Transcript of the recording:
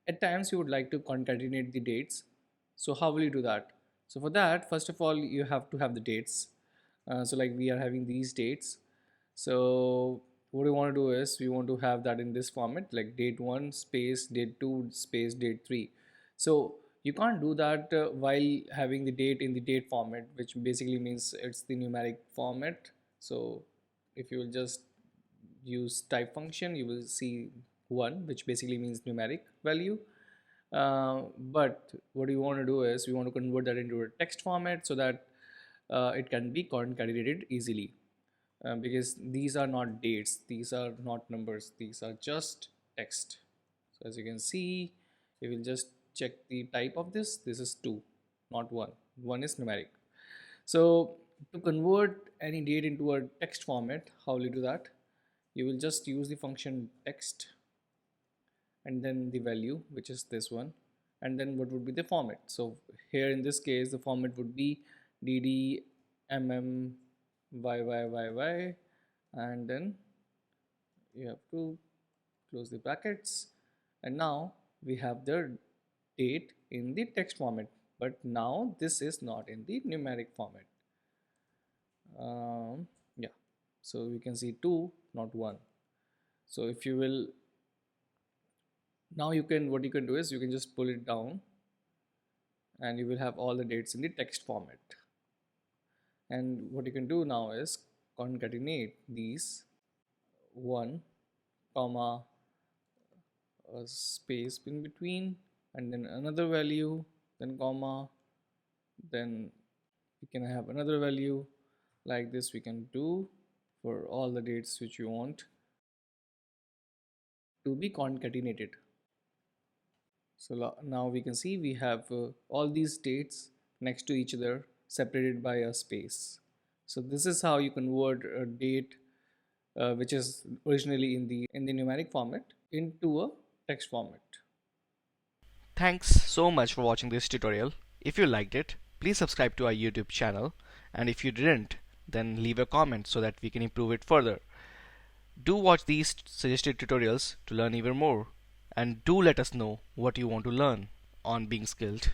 At times you would like to concatenate the dates. So how will you do that? So for that, first of all, you have to have the dates. So like we are having these dates. So what we want to do is we want to have that in this format, like date 1 space date 2 space date 3. So you can't do that while having the date in the date format, which basically means it's the numeric format. So if you will just use type function, you will see 1, which basically means numeric value. But what you want to do is we want to convert that into a text format so that it can be concatenated easily. Because these are not dates, these are not numbers, these are just text. So as you can see, we will just check the type of this. This is 2, not 1. 1 is numeric. So to convert any date into a text format, how will you do that? You will just use the function text and then the value, which is this one, and then what would be the format. So here in this case the format would be dd mm YYYY, and then you have to close the brackets, and now we have the date in the text format, but now this is not in the numeric format. Yeah, so we can see 2, not 1. So if you will, now you can, what you can do is you can just pull it down and you will have all the dates in the text format. And what you can do now is concatenate these 1 comma a space in between, and then another value, then comma, then we can have another value. Like this we can do for all the dates which you want to be concatenated. So now we can see we have all these dates next to each other, separated by a space. So this is how you convert a date which is originally in the numeric format into a text format. Thanks so much for watching this tutorial. If you liked it, please subscribe to our YouTube channel, and if you didn't, then leave a comment so that we can improve it further. Do watch these suggested tutorials to learn even more, and do let us know what you want to learn on Being Skilled.